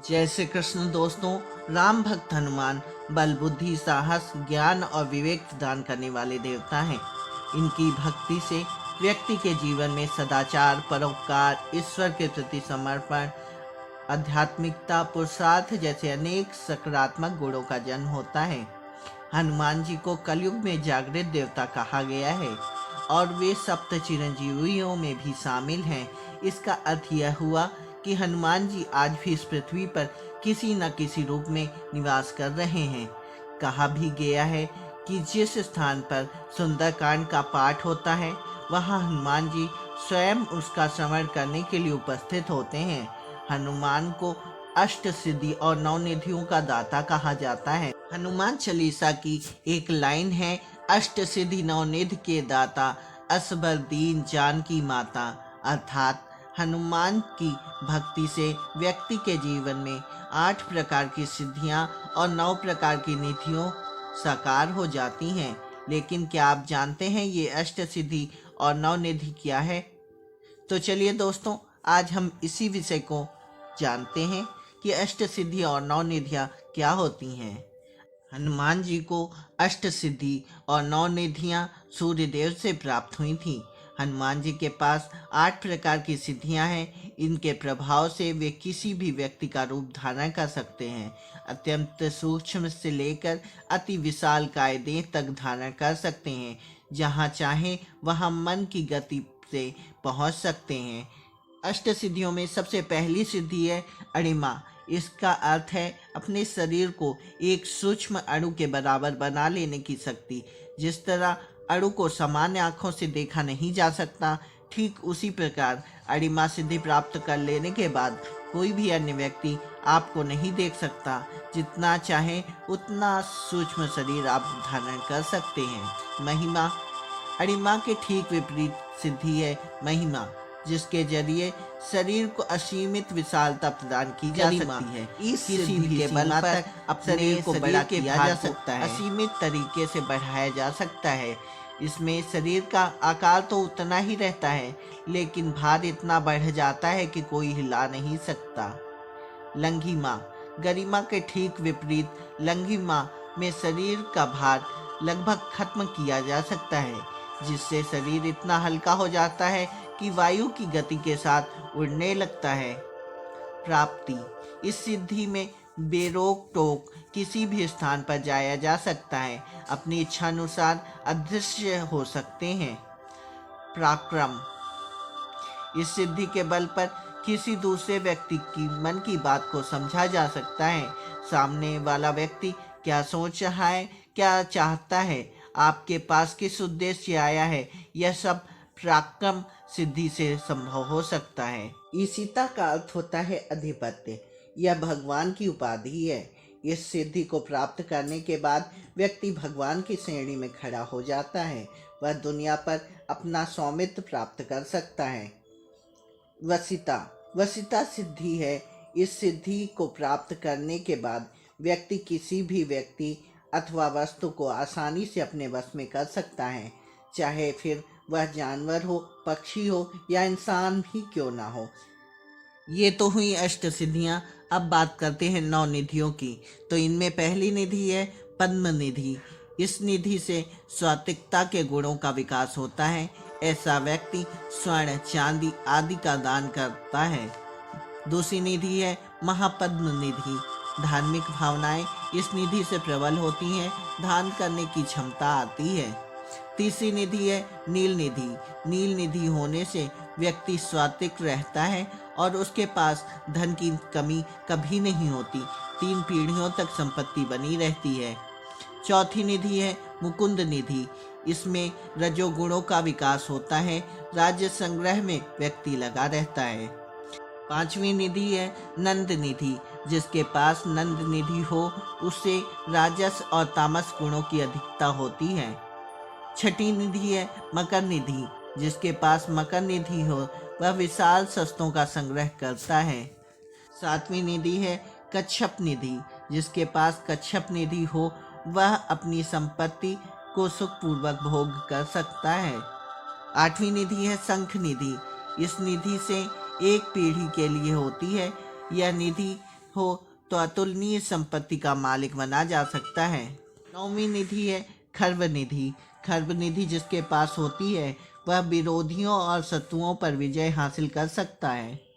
जय श्री कृष्ण दोस्तों। राम भक्त हनुमान बल बुद्धि साहस ज्ञान और विवेक प्रदान करने वाले देवता हैं। इनकी भक्ति से व्यक्ति के जीवन में सदाचार, परोपकार, ईश्वर के प्रति समर्पण, आध्यात्मिकता, पुरुषार्थ जैसे अनेक सकारात्मक गुणों का जन्म होता है। हनुमान जी को कलयुग में जागृत देवता कहा गया है और वे सप्त चिरंजीवियों में भी शामिल हैं। इसका अर्थ यह हुआ कि हनुमान जी आज भी इस पृथ्वी पर किसी न किसी रूप में निवास कर रहे हैं। कहा भी गया है कि जिस स्थान पर सुंदरकांड का पाठ होता है वहाँ हनुमान जी स्वयं उसका श्रवण करने के लिए उपस्थित होते हैं। हनुमान को अष्ट सिद्धि और नौ निधियों का दाता कहा जाता है। हनुमान चालीसा की एक लाइन है, अष्ट सिद्धि नौ निधि के दाता, असबर दीन जानकी माता। अर्थात हनुमान की भक्ति से व्यक्ति के जीवन में 8 प्रकार की सिद्धियां और 9 प्रकार की निधियों साकार हो जाती हैं। लेकिन क्या आप जानते हैं ये अष्ट सिद्धि और 9 निधि क्या है? तो चलिए दोस्तों, आज हम इसी विषय को जानते हैं कि अष्ट सिद्धि और 9 निधियां क्या होती हैं। हनुमान जी को अष्ट सिद्धि और 9 निधियां सूर्यदेव से प्राप्त हुई थीं। हनुमान जी के पास 8 प्रकार की सिद्धियां हैं। इनके प्रभाव से वे किसी भी व्यक्ति का रूप धारण कर सकते हैं। अत्यंत सूक्ष्म से लेकर अति विशाल काय देह तक धारण कर सकते हैं। जहां चाहे वहां मन की गति से पहुंच सकते हैं। अष्ट सिद्धियों में सबसे पहली सिद्धि है अणिमा। इसका अर्थ है अपने शरीर को एक सूक्ष्म अणु के बराबर बना लेने की शक्ति। जिस तरह अणु को सामान्य आंखों से देखा नहीं जा सकता, ठीक उसी प्रकार अणिमा सिद्धि प्राप्त कर लेने के बाद कोई भी अन्य व्यक्ति आपको नहीं देख सकता। जितना चाहे उतना सूक्ष्म शरीर आप धारण कर सकते हैं। महिमा, अणिमा के ठीक विपरीत सिद्धि है महिमा, जिसके जरिए शरीर को असीमित विशालता प्रदान की जा सकती है। इस किसी भी के बल पर अपने को बड़ा किया जा सकता है, असीमित तरीके से बढ़ाया जा सकता है। इसमें शरीर का आकार तो उतना ही रहता है, लेकिन भार इतना बढ़ जाता है कि कोई हिला नहीं सकता। लंघिमा, गरिमा के ठीक विपरीत लंघिमा में शरीर का भार लगभग खत्म किया जा सकता है, जिससे शरीर इतना हल्का हो जाता है कि वायु की गति के साथ उड़ने लगता है। प्राप्ति, इस सिद्धि में बेरोक टोक किसी भी स्थान पर जाया जा सकता है। अपनी इच्छा अनुसार अदृश्य हो सकते हैं। पराक्रम, इस सिद्धि के बल पर किसी दूसरे व्यक्ति की मन की बात को समझा जा सकता है। सामने वाला व्यक्ति क्या सोच रहा है, क्या चाहता है, आपके पास किस उद्देश्य से आया है, यह सब पराक्रम सिद्धि से संभव हो सकता है। ईशिता का अर्थ होता है अधिपत्य। यह भगवान की उपाधि है। इस सिद्धि को प्राप्त करने के बाद व्यक्ति भगवान की श्रेणी में खड़ा हो जाता है। वह दुनिया पर अपना स्वामित्व प्राप्त कर सकता है। वसिता, वसिता सिद्धि है। इस सिद्धि को प्राप्त करने के बाद व्यक्ति किसी भी व्यक्ति अथवा वस्तु को आसानी से अपने वश में कर सकता है, चाहे फिर वह जानवर हो, पक्षी हो या इंसान भी क्यों ना हो। ये तो हुई अष्ट सिद्धियां। अब बात करते हैं 9 निधियों की। तो इनमें पहली निधि है पद्म निधि। इस निधि से सात्विकता के गुणों का विकास होता है। ऐसा व्यक्ति स्वर्ण, चांदी आदि का दान करता है। दूसरी निधि है महापद्म निधि। धार्मिक भावनाएं इस निधि से प्रबल होती हैं, दान करने की क्षमता आती है। तीसरी निधि है नील निधि। नील निधि होने से व्यक्ति सात्विक रहता है और उसके पास धन की कमी कभी नहीं होती। 3 पीढ़ियों तक संपत्ति बनी रहती है। चौथी निधि है मुकुंद निधि। इसमें रजोगुणों का विकास होता है। राज्य संग्रह में व्यक्ति लगा रहता है। 5वीं निधि है नंद निधि। जिसके पास नंद निधि हो उससे राजस और तामस गुणों की अधिकता होती है। 6ठी निधि है मकर निधि। जिसके पास मकर निधि हो वह विशाल शस्त्रों का संग्रह करता है। 7वीं निधि है कच्छप निधि। जिसके पास कच्छप निधि हो वह अपनी संपत्ति को सुखपूर्वक भोग कर सकता है। 8वीं निधि है शंख निधि। इस निधि से एक पीढ़ी के लिए होती है। यह निधि हो तो अतुलनीय संपत्ति का मालिक बना जा सकता है। 9वीं निधि है खर्व निधि। खर्व निधि जिसके पास होती है वह विरोधियों और शत्रुओं पर विजय हासिल कर सकता है।